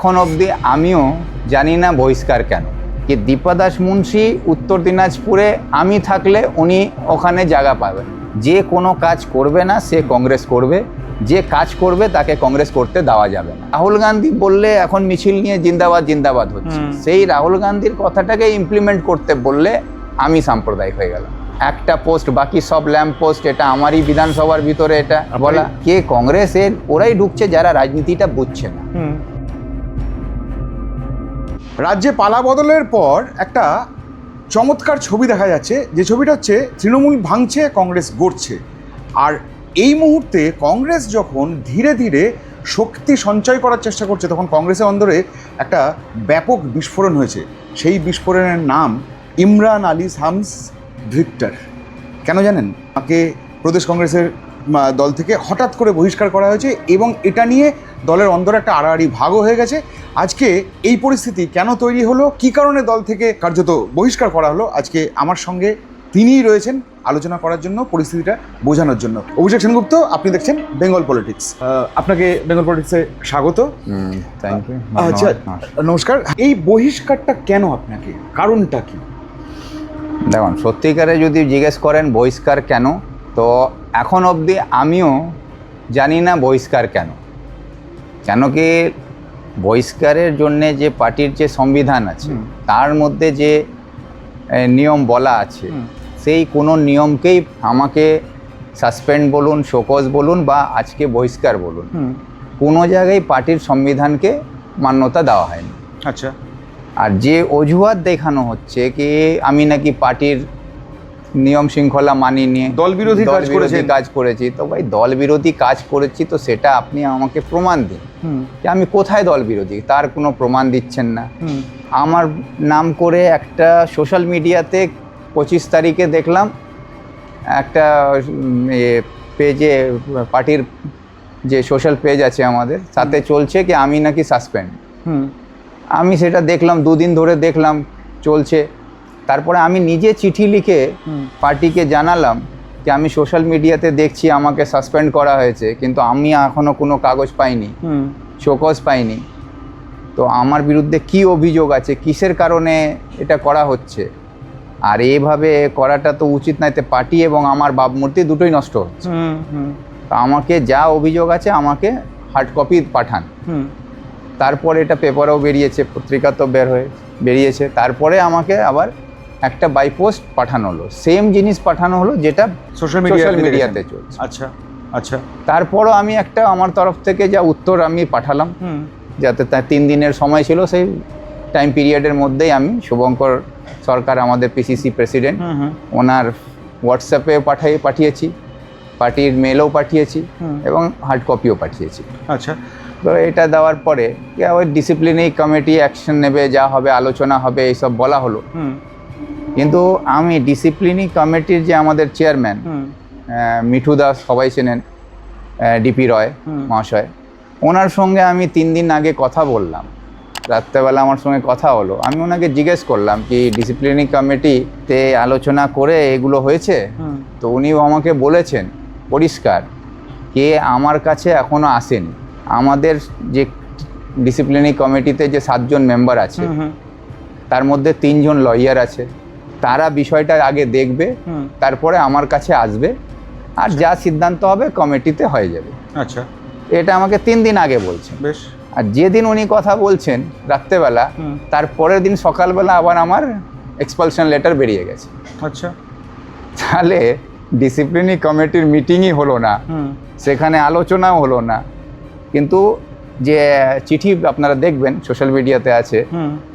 এখন অবধি আমিও জানি না বহিষ্কার কেন, কি দীপা দাস মুন্সি উত্তর দিনাজপুরে আমি থাকলে উনি ওখানে জায়গা পাবেন। যে কোনো কাজ করবে না সে কংগ্রেস করবে, যে কাজ করবে তাকে কংগ্রেস করতে দেওয়া যাবে না। রাহুল গান্ধী বললে এখন মিছিল নিয়ে জিন্দাবাদ জিন্দাবাদ হচ্ছে, সেই রাহুল গান্ধীর কথাটাকে ইমপ্লিমেন্ট করতে বললে আমি সাম্প্রদায়িক হয়ে গেলাম। একটা পোস্ট, বাকি সব ল্যাম্প পোস্ট, এটা আমারই বিধানসভার ভিতরে এটা বলা। কে কংগ্রেসের ওরাই ঢুকছে যারা রাজনীতিটা বুঝছে না। রাজ্যে পালা বদলের পর একটা চমৎকার ছবি দেখা যাচ্ছে, যে ছবিটা হচ্ছে তৃণমূল ভাঙছে, কংগ্রেস গড়ছে। আর এই মুহূর্তে কংগ্রেস যখন ধীরে ধীরে শক্তি সঞ্চয় করার চেষ্টা করছে, তখন কংগ্রেসের অন্দরে একটা ব্যাপক বিস্ফোরণ হয়েছে। সেই বিস্ফোরণের নাম ইমরান আলী শামস ভিক্টর। কেন জানেন? তাকে প্রদেশ কংগ্রেসের দল থেকে হঠাৎ করে বহিষ্কার করা হয়েছে এবং এটা নিয়ে দলের অন্দরে একটা আড়াআড়ি ভাগও হয়ে গেছে। আজকে এই পরিস্থিতি কেন তৈরি হলো, কী কারণে দল থেকে কার্যত বহিষ্কার করা হলো, আজকে আমার সঙ্গে তিনিই রয়েছেন আলোচনা করার জন্য, পরিস্থিতিটা বোঝানোর জন্য। অভিষেক সেনগুপ্ত, আপনি দেখছেন বেঙ্গল পলিটিক্স। আপনাকে বেঙ্গল পলিটিক্সে স্বাগত। Thank you. আচ্ছা, নমস্কার। এই বহিষ্কারটা কেন আপনাকে, কারণটা কি? দেখুন, সত্যিকারে যদি জিজ্ঞেস করেন বহিষ্কার কেন, তো এখন অবধি আমিও জানি না বহিষ্কার কেন। কেন কি বহিষ্কারের জন্যে যে পার্টির যে সংবিধান আছে তার মধ্যে যে নিয়ম বলা আছে, সেই কোনো নিয়মকেই আমাকে সাসপেন্ড বলুন, শোকজ বলুন বা আজকে বহিষ্কার বলুন, কোনো জায়গায় পার্টির সংবিধানকে মান্যতা দেওয়া হয়নি। আচ্ছা। আর যে অজুহাত দেখানো হচ্ছে কি আমি নাকি পার্টির নিয়ম শৃঙ্খলা মানিয়ে দল বিরোধী কাজ করেছি, তো ভাই দল বিরোধী কাজ করেছি তো সেটা আপনি আমাকে প্রমাণ দিন যে আমি কোথায় দল বিরোধী, তার কোনো প্রমাণ দিচ্ছেন না। আমার নাম করে একটা সোশ্যাল মিডিয়াতে 25 তারিখে দেখলাম একটা পেজে, পার্টির যে সোশ্যাল পেজ আছে আমাদের, তাতে চলছে কি আমি নাকি সাসপেন্ড। আমি সেটা দেখলাম, 2 দিন ধরে দেখলাম চলছে। তারপরে আমি নিজে চিঠি লিখে পার্টিকে জানালাম যে আমি সোশ্যাল মিডিয়াতে দেখছি আমাকে সাসপেন্ড করা হয়েছে, কিন্তু আমি এখনও কোনো কাগজ পাইনি, শোকজ পাইনি। তো আমার বিরুদ্ধে কি অভিযোগ আছে, কিসের কারণে এটা করা হচ্ছে, আর এইভাবে করাটা তো উচিত নয়। তো পার্টি এবং আমার ভাবমূর্তি দুটোই নষ্ট হচ্ছে। তো আমাকে যা অভিযোগ আছে আমাকে হার্ড কপি পাঠান। তারপরে এটা পেপারেও বেরিয়েছে, পত্রিকা তো বেরিয়েছে। তারপরে আমাকে আবার একটা বাই পোস্ট পাঠানো হলো, সেম জিনিস পাঠানো হলো যেটা সোশ্যাল মিডিয়াতে চলছে। আচ্ছা আচ্ছা। তারপরও আমি একটা আমার তরফ থেকে যা উত্তর আমি পাঠালাম, যাতে তার 3 দিনের সময় ছিল, সেই টাইম পিরিয়ডের মধ্যেই আমি শুভঙ্কর সরকার আমাদের পিসিসি প্রেসিডেন্ট, ওনার হোয়াটসঅ্যাপে পাঠিয়েছি, পার্টির মেলও পাঠিয়েছি এবং হার্ড কপিও পাঠিয়েছি। আচ্ছা। তো এটা দেওয়ার পরে ওই ডিসিপ্লিনারি কমিটি অ্যাকশন নেবে, যা হবে আলোচনা হবে, এইসব বলা হলো। কিন্তু আমি ডিসিপ্লিনারি কমিটির যে আমাদের চেয়ারম্যান মিঠু দাস, সবাই চেনেন, ডিপি রয় মহাশয়, ওনার সঙ্গে আমি 3 দিন আগে কথা বললাম, রাত্রেবেলা আমার সঙ্গে কথা হলো। আমি ওনাকে জিজ্ঞেস করলাম কি ডিসিপ্লিনারি কমিটিতে আলোচনা করে এগুলো হয়েছে, তো উনিও আমাকে বলেছেন পরিষ্কার কে আমার কাছে এখনও আসেনি। আমাদের যে ডিসিপ্লিনারি কমিটিতে যে 7 জন মেম্বার আছে, তার মধ্যে 3 জন লয়ার আছে, তারা বিষয়টা আগে দেখবে, তারপরে আমার কাছে আসবে, আর যা সিদ্ধান্ত হবে কমিটিতে হয়ে যাবে। আচ্ছা। এটা আমাকে 3 দিন আগে বলছেন। বেশ। আর যেদিন উনি কথা বলছেন রাত্রেবেলা, তারপরের দিন সকালবেলা আবার আমার এক্সপালশন লেটার বেরিয়ে গেছে। আচ্ছা। তাহলে ডিসিপ্লিনারি কমিটির মিটিংই হলো না, সেখানে আলোচনাও হলো না, কিন্তু যে চিঠি আপনারা দেখবেন সোশ্যাল মিডিয়াতে আছে,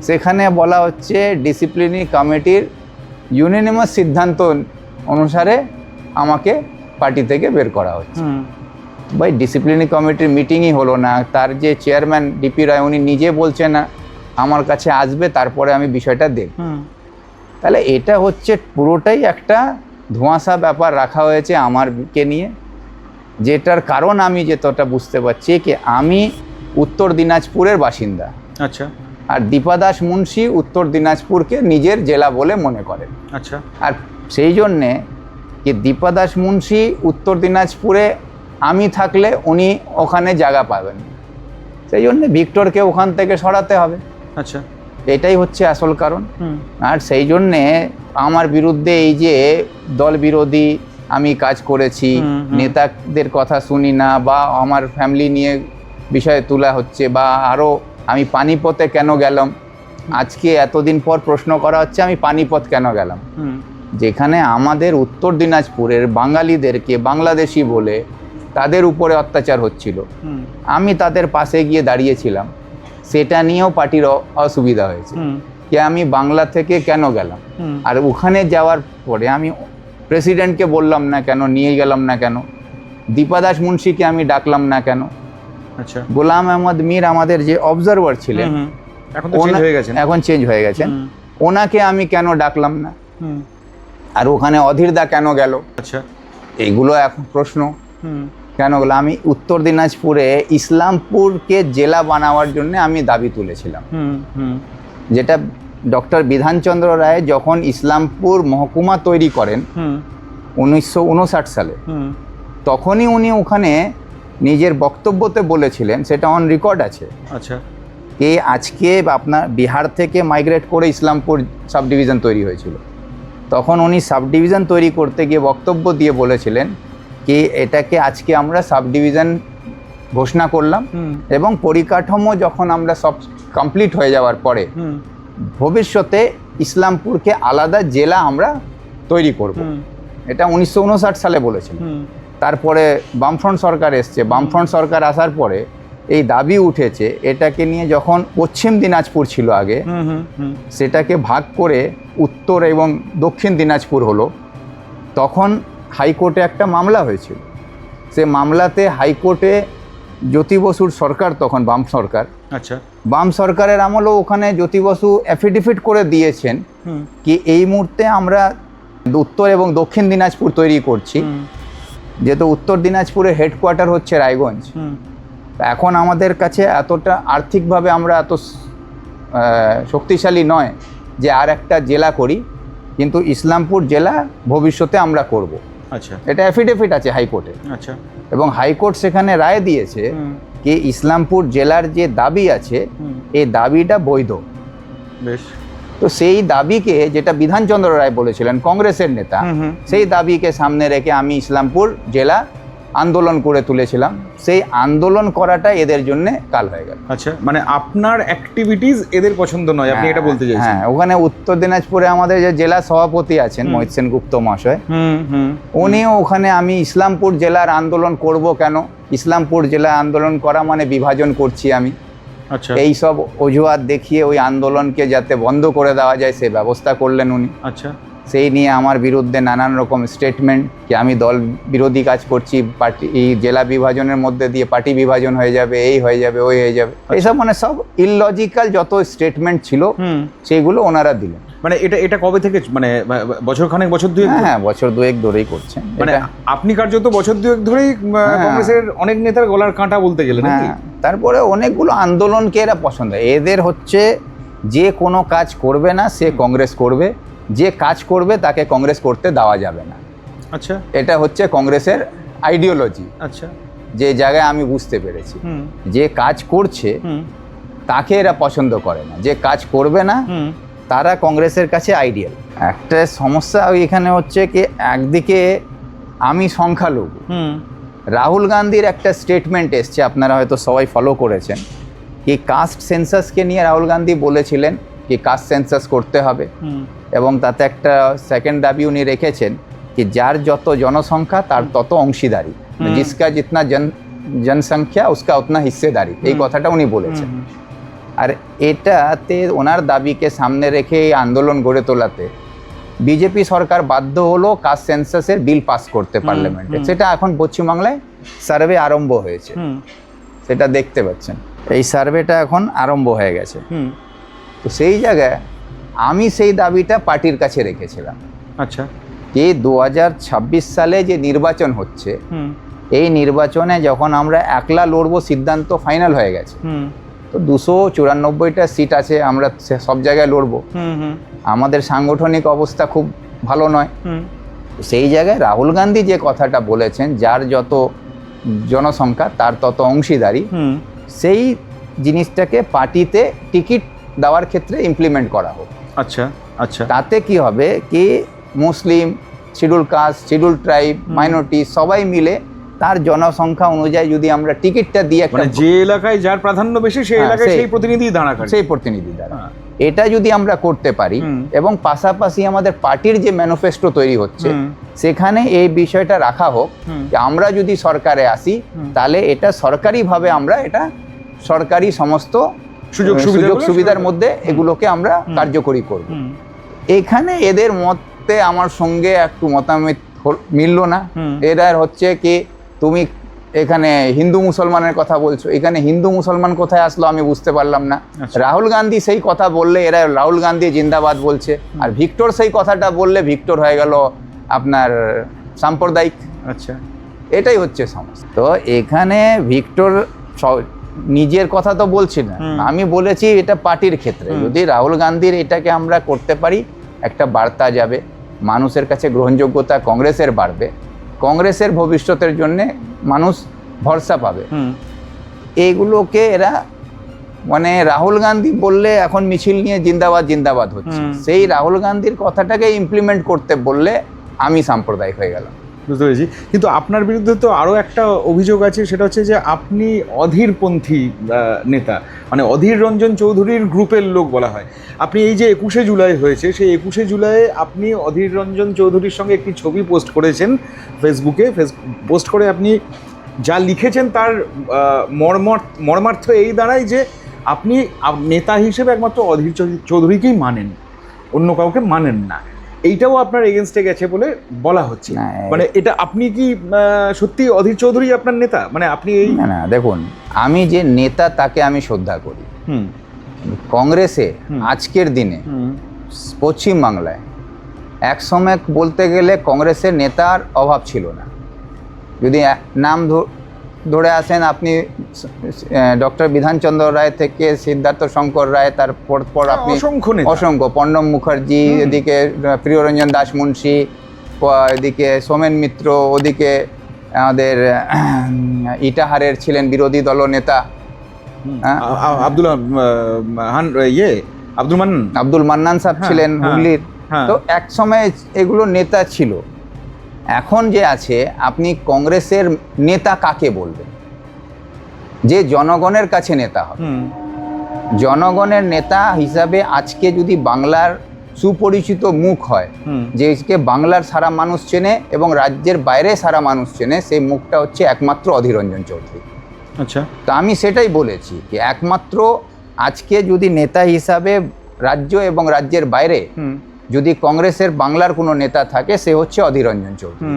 সেখানে বলা হচ্ছে ডিসিপ্লিনারি কমিটির ইউনানিমাস সিদ্ধান্ত অনুসারে আমাকে পার্টি থেকে বের করা হচ্ছে। ভাই ডিসিপ্লিনারি কমিটির মিটিংই হলো না, তার যে চেয়ারম্যান ডিপি রায় উনি নিজে বলছে না আমার কাছে আসবে, তারপরে আমি বিষয়টা দেখব। তাহলে এটা হচ্ছে পুরোটাই একটা ধোঁয়াশা ব্যাপার রাখা হয়েছে আমারকে নিয়ে, যেটার কারণ আমি যেটা বুঝতে পারছি কি আমি উত্তর দিনাজপুরের বাসিন্দা। আচ্ছা। আর দীপা দাস মুন্সি উত্তর দিনাজপুরকে নিজের জেলা বলে মনে করেন। আচ্ছা। আর সেই জন্যে কি দীপা দাস মুন্সি উত্তর দিনাজপুরে আমি থাকলে উনি ওখানে জায়গা পাবেন, সেই জন্য ভিক্টরকে ওখান থেকে সরাতে হবে, আচ্ছা, এটাই হচ্ছে আসল কারণ। হুম, আর সেই জন্যে আমার বিরুদ্ধে এই যে দল বিরোধী আমি কাজ করেছি, নেতাদের কথা শুনি না, বা আমার ফ্যামিলি নিয়ে বিষয়ে তোলা হচ্ছে, বা আরও আমি পানিপথে কেন গেলাম, আজকে এতদিন পর প্রশ্ন করা হচ্ছে আমি পানিপথ কেন গেলাম, যেখানে আমাদের উত্তর দিনাজপুরের বাঙালিদেরকে বাংলাদেশি বলে তাদের উপরে অত্যাচার হচ্ছিল, আমি তাদের পাশে গিয়ে দাঁড়িয়েছিলাম, সেটা নিয়েও পার্টির অসুবিধা হয়েছে যে আমি বাংলা থেকে কেন গেলাম। আর ওখানে যাওয়ার পরে আমি প্রেসিডেন্টকে বললাম না কেন, নিয়ে গেলাম না কেন, দীপা দাস মুন্সিকে আমি ডাকলাম না কেন, আচ্ছা, গোলাম আহমদ মীর আমাদের যে অবজারভার ছিলেন, এখন চেঞ্জ হয়ে গেছেন, ওনাকে আমি কেন ডাকলাম না, আর ওখানে অধীরদা কেন গেল, আচ্ছা, এইগুলো এখন প্রশ্ন কেন গেল। আমি উত্তর দিনাজপুরে ইসলামপুরকে জেলা বানাবার জন্য আমি দাবি তুলেছিলাম, যেটা ডক্টর বিধানচন্দ্র রায় যখন ইসলামপুর মহকুমা তৈরি করেন 1959 সালে, তখনই উনি ওখানে নিজের বক্তব্যতে বলেছিলেন, সেটা অন রেকর্ড আছে, আচ্ছা, যে আজকে আপনার বিহার থেকে মাইগ্রেট করে ইসলামপুর সাব ডিভিশন তৈরি হয়েছিল, তখন উনি সাব ডিভিশন তৈরি করতে গিয়ে বক্তব্য দিয়ে বলেছিলেন কি এটাকে আজকে আমরা সাব ডিভিশন ঘোষণা করলাম, এবং পরিকাঠামো যখন আমরা সব কমপ্লিট হয়ে যাওয়ার পরে ভবিষ্যতে ইসলামপুরকে আলাদা জেলা আমরা তৈরি করব, এটা 1959 সালে বলেছিলেন। তারপরে বামফ্রন্ট সরকার এসছে, বামফ্রন্ট সরকার আসার পরে এই দাবি উঠেছে, এটাকে নিয়ে যখন পশ্চিম দিনাজপুর ছিল আগে, সেটাকে ভাগ করে উত্তর এবং দক্ষিণ দিনাজপুর হলো, তখন হাইকোর্টে একটা মামলা হয়েছিল, সে মামলাতে হাইকোর্টে জ্যোতি বসুর সরকার, তখন বাম সরকার, আচ্ছা, বাম সরকারের আমলেও ওখানে জ্যোতি বসু অ্যাফিডেভিট করে দিয়েছেন কি এই মুহূর্তে আমরা উত্তর এবং দক্ষিণ দিনাজপুর তৈরি করছি, যেহেতু উত্তর দিনাজপুরের হেডকোয়ার্টার হচ্ছে রায়গঞ্জ, এখন আমাদের কাছে এতটা আর্থিকভাবে আমরা এত শক্তিশালী নয় যে আর একটা জেলা করি, কিন্তু ইসলামপুর জেলা ভবিষ্যতে আমরা করব, আচ্ছা, এটা অ্যাফিডেভিট আছে হাইকোর্টে, আচ্ছা, এবং হাইকোর্ট সেখানে রায় দিয়েছে কি ইসলামপুর জেলার যে দাবি আছে এই দাবিটা বৈধ। বেশ, তো সেই দাবিকে, যেটা বিধানচন্দ্র রায় বলেছিলেন কংগ্রেসের নেতা, সেই দাবিকে সামনে রেখে আমি ইসলামপুর জেলা আন্দোলন করে তুলেছিলাম, সেই আন্দোলন করাটা এদের জন্য কাল হয়ে গেল। আচ্ছা, মানে আপনার অ্যাক্টিভিটিস এদের পছন্দ নয়, আপনি এটা বলতে চাইছেন? হ্যাঁ, ওখানে উত্তর দিনাজপুরে আমাদের যে জেলা সভাপতি আছেন মোহিত সেনগুপ্ত মহাশয়, উনিও ওখানে আমি ইসলামপুর জেলার আন্দোলন করব কেন, ইসলামপুর জেলা আন্দোলন করা মানে বিভাজন করছি আমি, আচ্ছা, এই সব অজুহাত দেখিয়ে ওই আন্দোলনকে যাতে বন্ধ করে দেওয়া যায় সে ব্যবস্থা করলেন উনি। আচ্ছা, সেই নিয়ে আমার বিরুদ্ধে নানান রকম স্টেটমেন্ট, কি আমি দল বিরোধী কাজ করছি, পার্টি এই জেলা বিভাজনের মধ্যে দিয়ে পার্টি বিভাজন হয়ে যাবে, এই হয়ে যাবে, ওই হয়ে যাবে, এইসব মানে সব ইললজিক্যাল যত স্টেটমেন্ট ছিল সেইগুলো ওনারা দিলেন। মানে এটা কবে থেকে, মানে বছরখানেক, বছর দুয়েক? হ্যাঁ, বছর দুয়েক ধরেই করছেন। মানে আপনি কার্যত বছর দুয়েক ধরেই কংগ্রেসের অনেক নেতার গলার কাঁটা বলতে গেলে নাকি? তারপরে অনেকগুলো আন্দোলনকে এরা পছন্দ, এদের হচ্ছে যে কোনো কাজ করবে না সে কংগ্রেস করবে, যে কাজ করবে তাকে কংগ্রেস করতে দেওয়া যাবে না। আচ্ছা, এটা হচ্ছে কংগ্রেসের আইডিওলজি। আচ্ছা, যে জায়গায় আমি বুঝতে পেরেছি যে কাজ করছে তাকে এরা পছন্দ করে না, যে কাজ করবে না তারা কংগ্রেসের কাছে আইডিয়াল। একটা সমস্যা এখানে হচ্ছে কি একদিকে আমি সংখ্যালঘু, রাহুল গান্ধীর একটা স্টেটমেন্ট এসছে, আপনারা হয়তো সবাই ফলো করেছেন, কি কাস্ট সেন্সাসকে নিয়ে রাহুল গান্ধী বলেছিলেন কি কাস্ট সেন্সাস করতে হবে, এবং তাতে একটা সেকেন্ড দাবি উনি রেখেছেন কি যার যত জনসংখ্যা তার তত অংশীদারি, জিসকা জিতনা জনসংখ্যা উসকা উতনা হিস্সেদারি, এই কথাটা উনি বলেছেন। আর এটাতে ওনার দাবিকে সামনে রেখে এই আন্দোলন গড়ে তোলাতে বিজেপি সরকার বাধ্য হলো কাস্ট সেন্সাসের বিল পাস করতে পার্লামেন্টে, সেটা এখন পশ্চিমবাংলায় সার্ভে আরম্ভ হয়েছে, সেটা দেখতে পাচ্ছেন, এই সার্ভেটা এখন আরম্ভ হয়ে গেছে। তো সেই জায়গায় আমি সেই দাবিটা পার্টির কাছে রেখেছিলাম। আচ্ছা, যে 2026 সালে যে নির্বাচন হচ্ছে, এই নির্বাচনে যখন আমরা একলা লড়বো সিদ্ধান্ত ফাইনাল হয়ে গেছে, তো 294টা সিট আছে, আমরা সব জায়গায় লড়বো, আমাদের সাংগঠনিক অবস্থা খুব ভালো নয়। সেই জায়গায় রাহুল গান্ধী যে কথাটা বলেছেন যার যত জনসংখ্যা তার তত অংশীদারি, সেই জিনিসটাকে পার্টিতে টিকিট দেওয়ার ক্ষেত্রে ইমপ্লিমেন্ট করা হোক। আচ্ছা আচ্ছা। তাতে কি হবে কি মুসলিম, schedule caste, schedule tribe, minority সবাই মিলে তার জনসংখ্যা অনুযায়ী যদি আমরা টিকিটটা দিয়ে মানে যে এলাকায় যার প্রাধান্য বেশি সেই এলাকায় সেই প্রতিনিধি দাঁড়ায়, সেই প্রতিনিধি দ্বারা এটা যদি আমরা করতে পারি এবং পাশাপাশি আমাদের পার্টির যে ম্যানিফেস্টো তৈরি হচ্ছে সেখানে এই বিষয়টা রাখা হোক যে আমরা যদি সরকারে আসি তাহলে এটা সরকারিভাবে আমরা এটা সরকারি সমস্ত সুযোগ সুবিধার মধ্যে এগুলোকে আমরা কার্যকরী করব। এখানে এদের মতে আমার সঙ্গে একটু মতামত মিলল না। এরা হচ্ছে কি তুমি এখানে হিন্দু মুসলমানের কথা বলছো, এখানে হিন্দু মুসলমান কোথায় আসলো আমি বুঝতে পারলাম না। রাহুল গান্ধী সেই কথা বললে এরা রাহুল গান্ধী জিন্দাবাদ বলছে, আর ভিক্টর সেই কথাটা বললে ভিক্টর হয়ে গেল আপনার সাম্প্রদায়িক। আচ্ছা, এটাই হচ্ছে সমস্যা। তো এখানে ভিক্টর নিজের কথা তো বলছি না, আমি বলেছি এটা পার্টির ক্ষেত্রে যদি রাহুল গান্ধীর এটাকে আমরা করতে পারি একটা বার্তা যাবে, মানুষের কাছে গ্রহণযোগ্যতা কংগ্রেসের বাড়বে, কংগ্রেসের ভবিষ্যতের জন্যে মানুষ ভরসা পাবে। এইগুলোকে এরা মানে রাহুল গান্ধী বললে এখন মিছিল নিয়ে জিন্দাবাদ জিন্দাবাদ হচ্ছে, সেই রাহুল গান্ধীর কথাটাকে ইমপ্লিমেন্ট করতে বললে আমি সাম্প্রদায়িক হয়ে গেলাম। বুঝতে পেরেছি। কিন্তু আপনার বিরুদ্ধে তো আরও একটা অভিযোগ আছে, সেটা হচ্ছে যে আপনি অধীরপন্থী নেতা, মানে অধীর রঞ্জন চৌধুরীর গ্রুপের লোক বলা হয়। আপনি এই যে 21শে জুলাই হয়েছে, সেই 21শে জুলাইয়ে আপনি অধীর রঞ্জন চৌধুরীর সঙ্গে একটি ছবি পোস্ট করেছেন ফেসবুকে। পোস্ট করে আপনি যা লিখেছেন তার মর্মার্থ এই দাঁড়ায় যে আপনি নেতা হিসেবে একমাত্র অধীর চৌধুরীকেই মানেন, অন্য কাউকে মানেন না। এইটাও আপনার এগেনস্টে গেছে বলে বলা হচ্ছে। মানে এটা আপনি কি সত্যি অধীর চৌধুরী আপনার নেতা? মানে আপনি এই না দেখুন, আমি যে নেতা তাকে আমি শ্রদ্ধা করি। কংগ্রেসে আজকের দিনে পশ্চিমবাংলায় একসময় বলতে গেলে কংগ্রেসের নেতার অভাব ছিল না। যদি নাম ধরে আসেন আপনি ডক্টর বিধানচন্দ্র রায় থেকে সিদ্ধার্থ শঙ্কর রায়, তারপর আপনি অসংখ্য পর্ণব মুখার্জি, এদিকে প্রিয়রঞ্জন দাস মুন্সি, এদিকে সোমেন মিত্র, ওদিকে আমাদের ইটাহারের ছিলেন বিরোধী দলনেতা আব্দুল মান্নান সাহেব ছিলেন হুগলির। তো এক সময় এগুলো নেতা ছিল। এখন যে আছে আপনি কংগ্রেসের নেতা কাকে বলবেন? যে জনগণের কাছে নেতা হবে। জনগণের নেতা হিসাবে আজকে যদি বাংলার সুপরিচিত মুখ হয়, যেকে বাংলার সারা মানুষ চেনে এবং রাজ্যের বাইরে সারা মানুষ চেনে, সেই মুখটা হচ্ছে একমাত্র অধীর রঞ্জন চৌধুরী। আচ্ছা, তো আমি সেটাই বলেছি যে একমাত্র আজকে যদি নেতা হিসাবে রাজ্য এবং রাজ্যের বাইরে যদি কংগ্রেসের বাংলার কোনো নেতা থাকে সে হচ্ছে অধীর রঞ্জন চৌধুরী।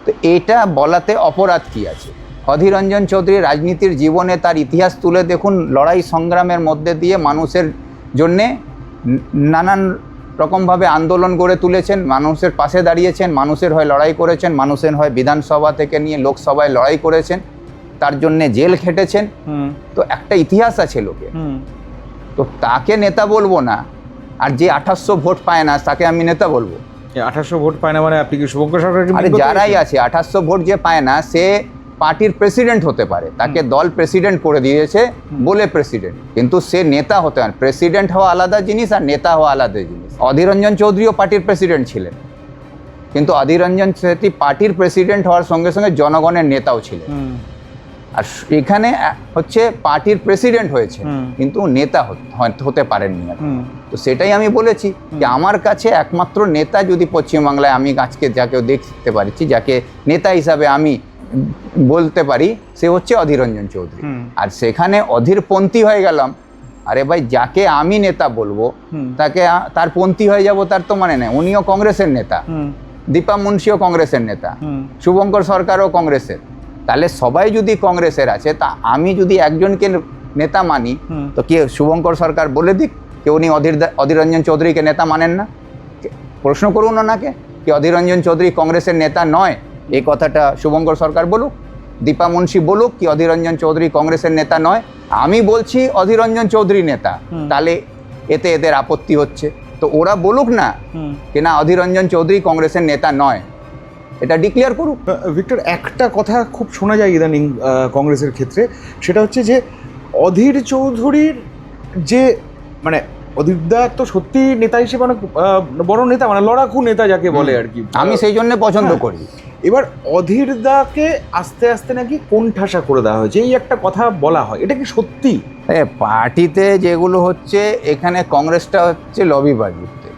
তো এটা বলাতে অপরাধ কি আছে? অধীর রঞ্জন চৌধুরী রাজনীতির জীবনে তার ইতিহাস তুলে দেখুন, লড়াই সংগ্রামের মধ্যে দিয়ে মানুষের জন্যে নানান রকমভাবে আন্দোলন গড়ে তুলেছেন, মানুষের পাশে দাঁড়িয়েছেন, মানুষের হয়ে লড়াই করেছেন, মানুষের হয়ে বিধানসভা থেকে নিয়ে লোকসভায় লড়াই করেছেন, তার জন্যে জেল খেটেছেন। তো একটা ইতিহাস আছে লোকে, তো তাকে নেতা বলবো না। আর যে 2800 ভোট পায় না তাকে আমি নেতা বলবো? 2800 ভোট পায় না মানে আপনি কি শুভঙ্কর সরকারকে? আরে যারাই আছে 2800 ভোট যে পায় না সে পার্টির প্রেসিডেন্ট হতে পারে, তাকে দল প্রেসিডেন্ট করে দিয়েছে বলে প্রেসিডেন্ট, কিন্তু সে নেতা হতে পারে। প্রেসিডেন্ট হওয়া আলাদা জিনিস আর নেতা হওয়া আলাদা জিনিস। অধীর রঞ্জন চৌধুরীও পার্টির প্রেসিডেন্ট ছিলেন, কিন্তু অধীর রঞ্জন চৌধুরী পার্টির প্রেসিডেন্ট হওয়ার সঙ্গে সঙ্গে জনগণের নেতাও ছিলেন। আর এখানে হচ্ছে পার্টির প্রেসিডেন্ট হয়েছে কিন্তু নেতা হতে পারেননি। তো সেটাই আমি বলেছি যে আমার কাছে একমাত্র নেতা যদি পশ্চিমবাংলায় আমি আজকে যাকে দেখতে পারছি, যাকে নেতা হিসাবে আমি বলতে পারি, সে হচ্ছে অধীর রঞ্জন চৌধুরী। আর সেখানে অধীরপন্থী হয়ে গেলাম, আরে ভাই যাকে আমি নেতা বলবো তাকে তার পন্থী হয়ে যাব তার তো মানে নেই। উনিও কংগ্রেসের নেতা, দীপা মুন্সিও কংগ্রেসের নেতা, শুভঙ্কর সরকারও কংগ্রেসের। তাহলে সবাই যদি কংগ্রেসের আছে, তা আমি যদি একজনকে নেতা মানি তো কি শুভঙ্কর সরকার বলে দিক যে উনি অধীর রঞ্জন চৌধুরীকে নেতা মানেন না? প্রশ্ন করুন ওনাকে কি অধীর রঞ্জন চৌধুরী কংগ্রেসের নেতা নয়, এই কথাটা শুভঙ্কর সরকার বলুক, দীপা মুন্সি বলুক কি অধীর রঞ্জন চৌধুরী কংগ্রেসের নেতা নয়। আমি বলছি অধীর রঞ্জন চৌধুরী নেতা, তাহলে এতে এদের আপত্তি হচ্ছে। তো ওরা বলুক না কি না অধীর রঞ্জন চৌধুরী কংগ্রেসের নেতা নয়, এটা ডিক্লেয়ার করুক। ভিক্টর, একটা কথা খুব শোনা যায় ইদানিং কংগ্রেসের ক্ষেত্রে, সেটা হচ্ছে যে অধীর চৌধুরীর যে মানে অধীরদা তো সত্যি নেতা হিসেবে অনেক বড় নেতা, মানে লড়াকু নেতা যাকে বলে আর কি, আমি সেই জন্য পছন্দ হ্যাঁ। করি। এবার অধীরদাকে আস্তে আস্তে নাকি কোণঠাসা করে দেওয়া হয়েছে, এই একটা কথা বলা হয়, এটা কি সত্যি? পার্টিতে যেগুলো হচ্ছে, এখানে কংগ্রেসটা হচ্ছে লবিবাজিতে,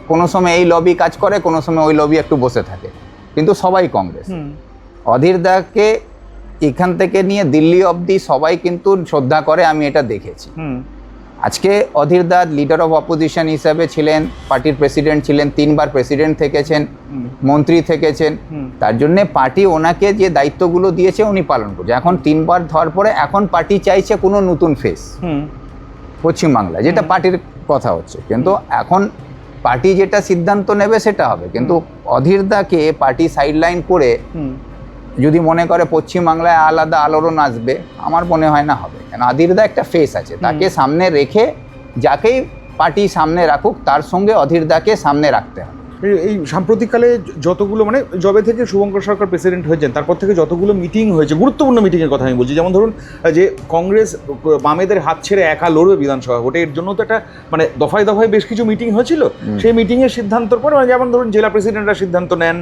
কোনো সময় এই লবি কাজ করে, কোনো সময় ওই লবি একটু বসে থাকে, কিন্তু সবাই কংগ্রেস। অধীরদাকে এখান থেকে নিয়ে দিল্লি অবধি সবাই কিন্তু শ্রদ্ধা করে, আমি এটা দেখেছি। আজকে অধীরদা লিডার অফ অপোজিশন হিসাবে ছিলেন, পার্টির প্রেসিডেন্ট ছিলেন, 3 বার প্রেসিডেন্ট থেকেছেন, মন্ত্রী থেকেছেন, তার জন্যে পার্টি ওনাকে যে দায়িত্বগুলো দিয়েছে উনি পালন করছে। এখন 3 বার ধর পরে এখন পার্টি চাইছে কোনো নতুন ফেস পশ্চিমবাংলায়, যেটা পার্টির কথা হচ্ছে, কিন্তু এখন পার্টি যেটা সিদ্ধান্ত নেবে সেটা হবে। কিন্তু অধীরদাকে পার্টি সাইডলাইন করে যদি মনে করে পশ্চিমবাংলায় আলাদা আলোড়ন আসবে, আমার মনে হয় না হবে। কেন অধীরদা একটা ফেস আছে, তাকে সামনে রেখে যাকেই পার্টি সামনে রাখুক তার সঙ্গে অধীরদাকে সামনে রাখতে হবে। এই সাম্প্রতিককালে যতগুলো মানে যবে থেকে শুভঙ্কর সরকার প্রেসিডেন্ট হয়েছেন তারপর থেকে যতগুলো মিটিং হয়েছে, গুরুত্বপূর্ণ মিটিংয়ের কথা আমি বলছি, যেমন ধরুন যে কংগ্রেস বামেদের হাত ছেড়ে একা লড়বে বিধানসভা ভোটে, এর জন্য তো একটা মানে দফায় দফায় বেশ কিছু মিটিং হয়েছিল। সেই মিটিংয়ের সিদ্ধান্তর পর যেমন ধরুন জেলা প্রেসিডেন্টরা সিদ্ধান্ত নেন,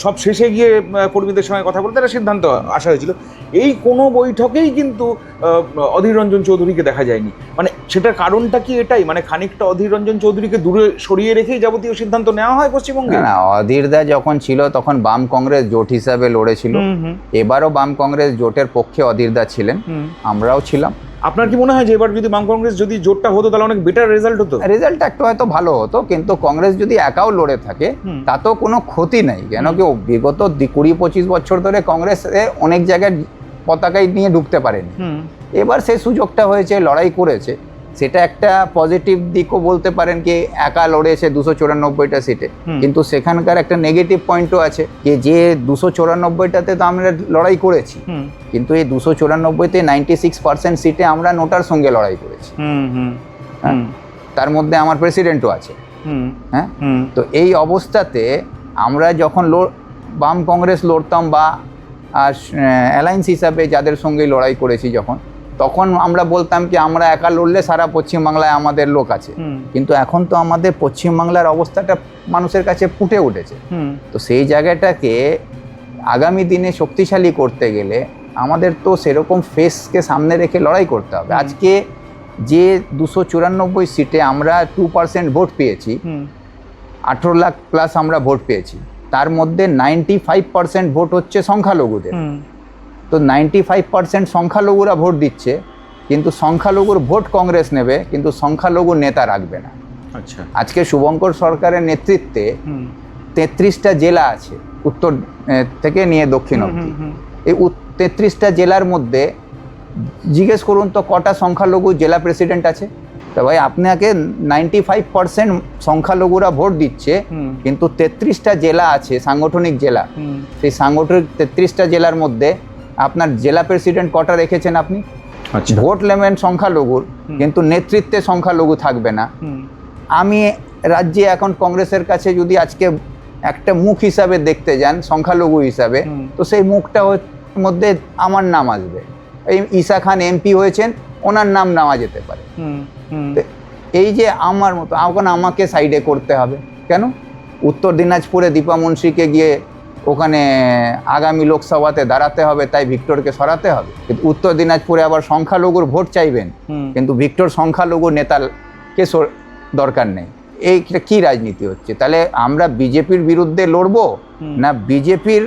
সব শেষে গিয়ে কর্মীদের সঙ্গে কথা বলতে একটা সিদ্ধান্ত আসা হয়েছিল। এই কোনো বৈঠকেই কিন্তু অধীর রঞ্জন চৌধুরীকে দেখা যায়নি। মানে সেটার কারণটা কি এটাই, মানে খানিকটা অধীর রঞ্জন চৌধুরীকে দূরে সরিয়ে রেখেই যাবতীয় সিদ্ধান্ত নেওয়া হয় পশ্চিমবঙ্গে? না, অধীরদা যখন ছিল তখন বাম কংগ্রেস জোট হিসাবে লড়েছিল, এবারও বাম কংগ্রেস জোটের পক্ষে অধীরদা ছিলেন, আমরাও ছিলাম। আপনার কি মনে হয় যে এবার যদি বাম কংগ্রেস যদি জোটটা হতো তাহলে অনেক বেটার রেজাল্ট হতো? রেজাল্ট একটু হয়তো ভালো হতো, কিন্তু কংগ্রেস যদি একাও লড়ে থাকে তাতেও কোনো ক্ষতি নেই। কেন কি বিগত 20-25 বছর ধরে কংগ্রেস অনেক জায়গায় পতাকাই নিয়ে ঢুকতে পারেনি, এবার সেই সুযোগটা হয়েছে, লড়াই করেছে, সেটা একটা পজিটিভ দিকও বলতে পারেন। কি একা লড়েছে 294টা সিটে, কিন্তু সেখানকার একটা নেগেটিভ পয়েন্টও আছে যে 294টাতে তো আমরা লড়াই করেছি, কিন্তু এই 294তে 96% সিটে আমরা নোটার সঙ্গে লড়াই করেছি। তার মধ্যে আমার প্রেসিডেন্টও আছে। হ্যাঁ, তো এই অবস্থাতে আমরা যখন বাম কংগ্রেস লড়তাম বা অ্যালায়েন্স হিসাবে যাদের সঙ্গে লড়াই করেছি যখন, তখন আমরা বলতাম কি আমরা একা লড়লে সারা পশ্চিমবাংলায় আমাদের লোক আছে, কিন্তু এখন তো আমাদের পশ্চিমবাংলার অবস্থাটা মানুষের কাছে ফুটে উঠেছে। তো সেই জায়গাটাকে আগামী দিনে শক্তিশালী করতে গেলে আমাদের তো সেরকম ফেসকে সামনে রেখে লড়াই করতে হবে। আজকে যে 294 সিটে আমরা 2% ভোট পেয়েছি, 18 লাখ প্লাস আমরা ভোট পেয়েছি, তার মধ্যে 95% ভোট হচ্ছে সংখ্যালঘুদের। তো 95% সংখ্যালঘুরা ভোট দিচ্ছে, কিন্তু সংখ্যালঘুর ভোট কংগ্রেস নেবে, কিন্তু সংখ্যালঘু নেতা রাখবে না। আচ্ছা, আজকে শুভঙ্কর সরকারের নেতৃত্বে 33টা জেলা আছে, উত্তর থেকে নিয়ে দক্ষিণ অবধি। এই 33টা জেলার মধ্যে জিজ্ঞেস করুন তো কটা সংখ্যালঘু জেলা প্রেসিডেন্ট আছে? তো ভাই আপনাকে 95% সংখ্যালঘুরা ভোট দিচ্ছে, কিন্তু 33টা জেলা আছে সাংগঠনিক জেলা, সেই সাংগঠনিক 33টা জেলার মধ্যে আপনার জেলা প্রেসিডেন্ট কটা রেখেছেন আপনি? ভোট নেবেন সংখ্যালঘুর, কিন্তু নেতৃত্বে সংখ্যালঘু থাকবে না। আমি রাজ্যে এখন কংগ্রেসের কাছে যদি আজকে একটা মুখ হিসাবে দেখতে যান সংখ্যালঘু হিসাবে, তো সেই মুখটা মধ্যে আমার নাম আসবে। এই ঈশা খান এমপি হয়েছেন, ওনার নাম নেওয়া যেতে পারে। এই যে আমার মতো এখন আমাকে সাইডে করতে হবে কেন? উত্তর দিনাজপুরে দীপা মুন্সিকে গিয়ে ওখানে আগামী লোকসভাতে দাঁড়াতে হবে, তাই ভিক্টরকে সরাতে হবে? কিন্তু উত্তর দিনাজপুরে আবার সংখ্যালঘুর ভোট চাইবেন, কিন্তু ভিক্টর সংখ্যালঘু নেতাকে দরকার নেই। এইটা কি রাজনীতি হচ্ছে? তাহলে আমরা বিজেপির বিরুদ্ধে লড়বো না বিজেপির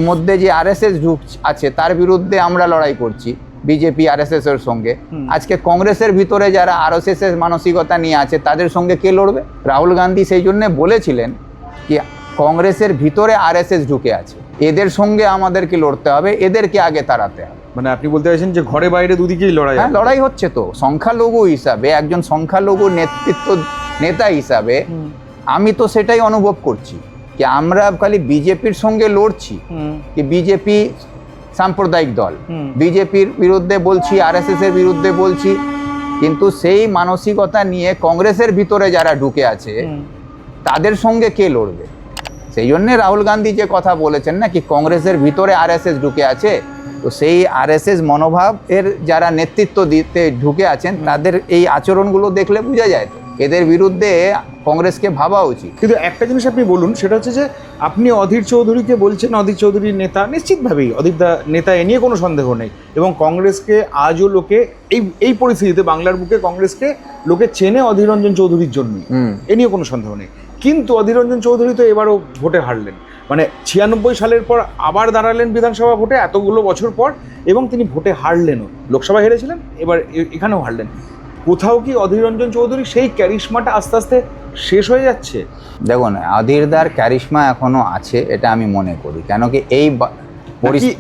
মধ্যে যে আরএসএস ঢুক আছে তার বিরুদ্ধে আমরা লড়াই করছি বিজেপি আরএসএস এর সঙ্গে? আজকে কংগ্রেসের ভিতরে যারা আরএসএস এর মানসিকতা নিয়ে আছে তাদের সঙ্গে কে লড়বে? রাহুল গান্ধী সেই জন্য বলেছিলেন কি কংগ্রেসের ভিতরে আরএসএস ঢুকে আছে, এদের সঙ্গে আমাদেরকে লড়তে হবে, এদেরকে আগে তাড়াতে হবে। মানে আপনি বলতে চাইছেন যে ঘরে বাইরে দুদিকেই লড়াই? হ্যাঁ, লড়াই হচ্ছে তো। সংখ্যালঘু হিসাবে একজন সংখ্যালঘু নেতা হিসাবে আমি তো সেটাই অনুভব করছি কি আমরা খালি বিজেপির সঙ্গে লড়ছি, কি বিজেপি সাম্প্রদায়িক দল, বিজেপির বিরুদ্ধে বলছি, আরএসএস এর বিরুদ্ধে বলছি, কিন্তু সেই মানসিকতা নিয়ে কংগ্রেসের ভিতরে যারা ঢুকে আছে তাদের সঙ্গে কে লড়বে? সেই জন্যে রাহুল গান্ধী যে কথা বলেছেন না কি কংগ্রেসের ভিতরে আরএসএস ঢুকে আছে, তো সেই আরএসএস মনোভাবের যারা নেতৃত্ব দিতে ঢুকে আছেন তাদের এই আচরণগুলো দেখলে বোঝা যায়। তো এদের বিরুদ্ধে কংগ্রেসকে ভাবা উচিত। কিন্তু একটা জিনিস আপনি বলুন, সেটা হচ্ছে যে আপনি অধীর চৌধুরীকে বলছেন অধীর চৌধুরীর নেতা, নিশ্চিতভাবেই অধীর দা নেতা, এ নিয়ে কোনো সন্দেহ নেই। এবং কংগ্রেসকে আজও লোকে এই পরিস্থিতিতে বাংলার বুকে কংগ্রেসকে লোকে চেনে অধীর রঞ্জন চৌধুরীর জন্যই, এ নিয়ে কোনো সন্দেহ নেই। কিন্তু অধীর রঞ্জন চৌধুরী তো এবারও ভোটে হারলেন, মানে 96 সালের পর আবার দাঁড়ালেন বিধানসভা ভোটে এতগুলো বছর পর, এবং তিনি ভোটে হারলেনও। লোকসভা হেরেছিলেন, এবার এখানেও হারলেন। কোথাও কি অধীর রঞ্জন চৌধুরী সেই ক্যারিশমাটা আস্তে আস্তে শেষ হয়ে যাচ্ছে? দেখুন, অধীরদার ক্যারিশমা এখনো আছে, এটা আমি মনে করি। কেন কি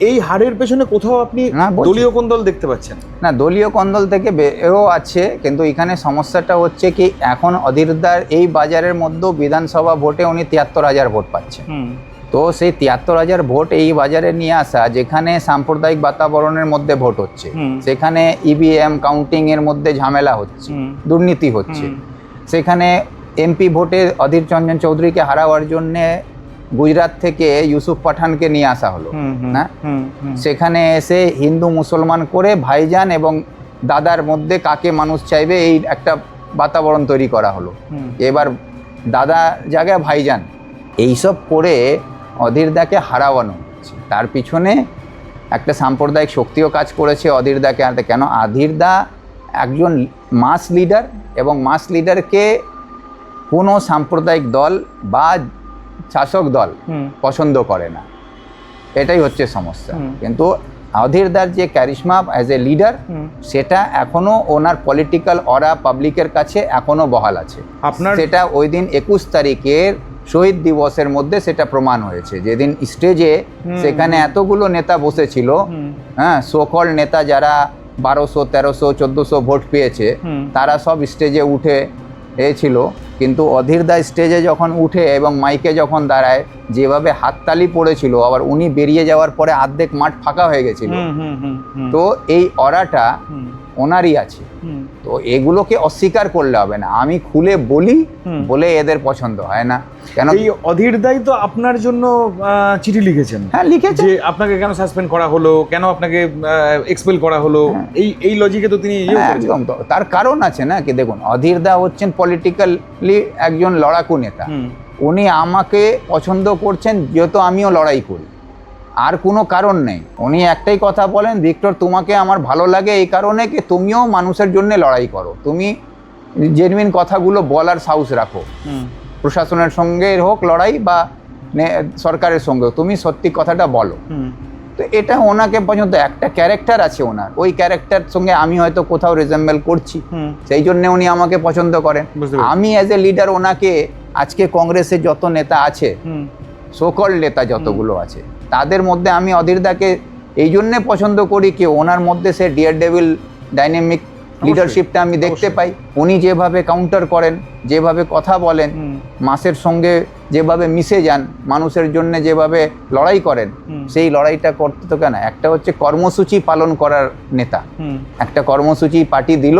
এই হারের পেছনে কোথাও আপনি দলীয় কোন্দল দেখতে পাচ্ছেন? না, দলীয় কোন্দল থেকে এও আছে, কিন্তু এখানে সমস্যাটা হচ্ছে কি এখন অধীরদার এই বাজারের মধ্যেও বিধানসভা ভোটে উনি 73,000 ভোট পাচ্ছেন। তো সেই 73,000 ভোট এই বাজারে নিয়ে আসা, যেখানে সাম্প্রদায়িক বাতাবরণের মধ্যে ভোট হচ্ছে, সেখানে ইভিএম কাউন্টিং এর মধ্যে ঝামেলা হচ্ছে, দুর্নীতি হচ্ছে, সেখানে এমপি ভোটে অধীর রঞ্জন চৌধুরীকে হারাবার জন্যে গুজরাট থেকে ইউসুফ পাঠানকে নিয়ে আসা হলো না, সেখানে এসে হিন্দু মুসলমান করে ভাইজান এবং দাদার মধ্যে কাকে মানুষ চাইবে এই একটা বাতাবরণ তৈরি করা হলো। এবার দাদা জায়গায় ভাইজান, এইসব করে অধীরদাকে হারানো হচ্ছে। তার পিছনে একটা সাম্প্রদায়িক শক্তিও কাজ করেছে অধীরদাকে আনতে। কেন, অধীরদা একজন মাস লিডার, এবং মাস লিডারকে কোনো সাম্প্রদায়িক দল বা শাসক দল পছন্দ করে না, এটাই হচ্ছে সমস্যা। কিন্তু অধীরদার যে ক্যারিশমা অ্যাজ এ লিডার, সেটা এখনো ওনার পলিটিক্যাল অরা পাবলিকের কাছে এখনো বহাল আছে। সেটা ওই দিন 21 তারিখের শহীদ দিবসের মধ্যে সেটা প্রমাণ হয়েছে, যেদিন স্টেজে সেখানে এতগুলো নেতা বসেছিল, হ্যাঁ, সোকল নেতা যারা 1200, 1300, 1400 ভোট পেয়েছে, তারা সব স্টেজে উঠে ছিল। কিন্তু অধীরদা স্টেজে যখন উঠে এবং মাইকে যখন দাঁড়ায়, যেভাবে হাততালি পড়েছিল, আবার উনি বেরিয়ে যাওয়ার পরে অর্ধেক মাঠ ফাঁকা হয়ে গেছিল। তো এই অরাটা ওনারই আছে। তো এগুলোকে অস্বীকার করলে হবে না। আমি খুলে বলি বলে এদের পছন্দ হয় না। কেন, এই অধীরদাই তো আপনার জন্য চিঠি লিখেছেন। হ্যাঁ, লিখেছে যে আপনাকে কেন সাসপেন্ড করা হলো, কেন আপনাকে এক্সপেল করা হলো, এই লজিকে তো তিনি একদম। তো তার কারণ আছে না, কি দেখুন, অধীরদা হচ্ছেন পলিটিক্যালি একজন লড়াকু নেতা। উনি আমাকে পছন্দ করছেন যেহেতু আমিও লড়াই করি, আর কোনো কারণ নেই। উনি একটাই কথা বলেন, ভিক্টর তোমাকে আমার ভালো লাগে এই কারণে কি তুমিও মানুষের জন্য লড়াই করো, তুমি জেনুইন কথাগুলো বলার সাহস রাখো, প্রশাসনের সঙ্গে হোক লড়াই বা সরকারের সঙ্গেও তুমি সত্যি কথাটা বলো। তো এটা ওনাকে পর্যন্ত একটা ক্যারেক্টার আছে ওনার, ওই ক্যারেক্টার সঙ্গে আমি হয়তো কোথাও রিজেম্বল করছি, সেই জন্য উনি আমাকে পছন্দ করেন। আমি অ্যাজ এ লিডার ওনাকে, আজকে কংগ্রেসের যত নেতা আছে, সকল নেতা যতগুলো আছে, তাদের মধ্যে আমি অধীরদাকে এই জন্যে পছন্দ করি কি ওনার মধ্যে সে ডিয়ার ডেভিল ডাইনামিক লিডারশিপটা আমি দেখতে পাই। উনি যেভাবে কাউন্টার করেন, যেভাবে কথা বলেন, মাসের সঙ্গে যেভাবে মিশে যান, মানুষের জন্য যেভাবে লড়াই করেন, সেই লড়াইটা করতে তো কেন, একটা হচ্ছে কর্মসূচি পালন করার নেতা। একটা কর্মসূচি পার্টি দিল,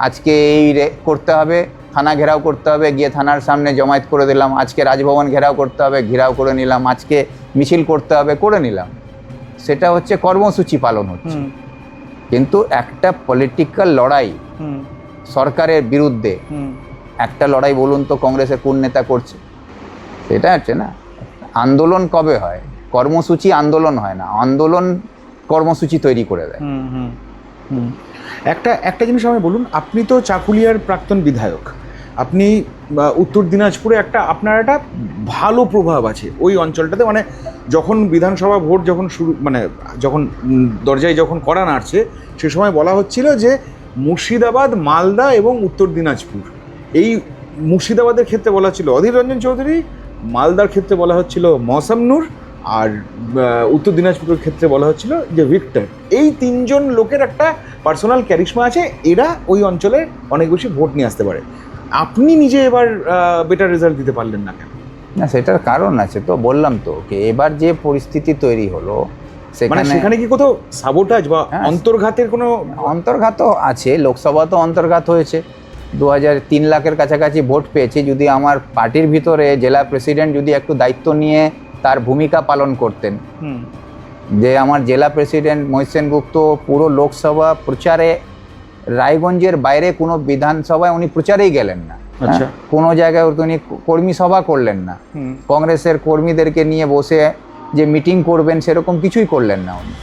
আজকে এই করতে হবে, থানা ঘেরাও করতে হবে, গিয়ে থানার সামনে জমায়েত করে দিলাম, আজকে রাজভবন ঘেরাও করতে হবে, ঘেরাও করে নিলাম, আজকে মিছিল করতে হবে, করে নিলাম, সেটা হচ্ছে কর্মসূচি পালন হচ্ছে। কিন্তু একটা পলিটিক্যাল লড়াই সরকারের বিরুদ্ধে, একটা লড়াই বলুন তো কংগ্রেসের কোন নেতা করছে? সেটা হচ্ছে না। আন্দোলন কবে হয়? কর্মসূচি আন্দোলন হয় না, আন্দোলন কর্মসূচি তৈরি করে দেয়। একটা জিনিস আমি বলুন, আপনি তো চাকুলিয়ার প্রাক্তন বিধায়ক, আপনি উত্তর দিনাজপুরে আপনার একটা ভালো প্রভাব আছে ওই অঞ্চলটাতে। মানে যখন বিধানসভা ভোট যখন শুরু, মানে যখন দরজায় যখন করা নাড়ছে, সে সময় বলা হচ্ছিল যে মুর্শিদাবাদ, মালদা এবং উত্তর দিনাজপুর, এই মুর্শিদাবাদের ক্ষেত্রে বলা হচ্ছিল অধীর রঞ্জন চৌধুরী, মালদার ক্ষেত্রে বলা হচ্ছিল মৌসাম নূর, আর উত্তর দিনাজপুরের ক্ষেত্রে বলা হচ্ছিল যে ভিক্টর। এই তিনজন লোকের একটা পার্সোনাল ক্যারিশমা আছে, এরা ওই অঞ্চলে অনেক বেশি ভোট নিয়ে আসতে পারে। আপনি নিজে এবার বেটার রেজাল্ট দিতে পারলেন না কেন? না, সেটার কারণ আছে, তো বললাম তো এবার যে পরিস্থিতি তৈরি হলো, সেখানে কি কোথাও সাবোটাজ বা অন্তর্ঘাতের কোনো? অন্তর্ঘাত আছে, লোকসভা তো অন্তর্ঘাত হয়েছে, 3 লাখের কাছাকাছি ভোট পেয়েছি, যদি আমার পার্টির ভিতরে জেলা প্রেসিডেন্ট যদি একটু দায়িত্ব নিয়ে তার ভূমিকা পালন করতেন, যে আমার জেলা প্রেসিডেন্ট মহিত সেনগুপ্ত পুরো লোকসভা প্রচারে রায়গঞ্জের বাইরে কোনো বিধানসভায় উনি প্রচারেই গেলেন না, কোনো জায়গায় উনি কর্মী সভা করলেন না, কংগ্রেসের কর্মীদেরকে নিয়ে বসে যে মিটিং করবেন সেরকম কিছুই করলেন না উনি।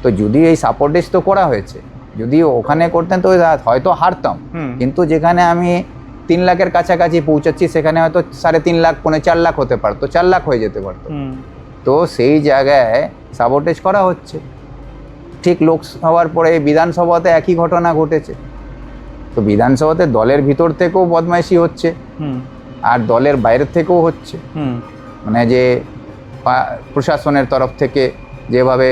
তো যদি এই সাপোর্টেজ তো করা হয়েছে, যদি ওখানে করতেন তো হয়তো হারতাম, কিন্তু যেখানে আমি 3 লাখের কাছাকাছি পৌঁছাচ্ছি সেখানে হয়তো 3.5 লাখ 4 লাখ হতে পারতো, 4 লাখ হয়ে যেতে পারতো। তো সেই জায়গায় সাপোর্টেজ করা হচ্ছে। ঠিক লোকসভার পরে বিধানসভাতে একই ঘটনা ঘটেছে। তো বিধানসভাতে দলের ভিতর থেকেও বদমাইশি হচ্ছে আর দলের বাইরের থেকেও হচ্ছে, মানে যে প্রশাসনের তরফ থেকে যেভাবে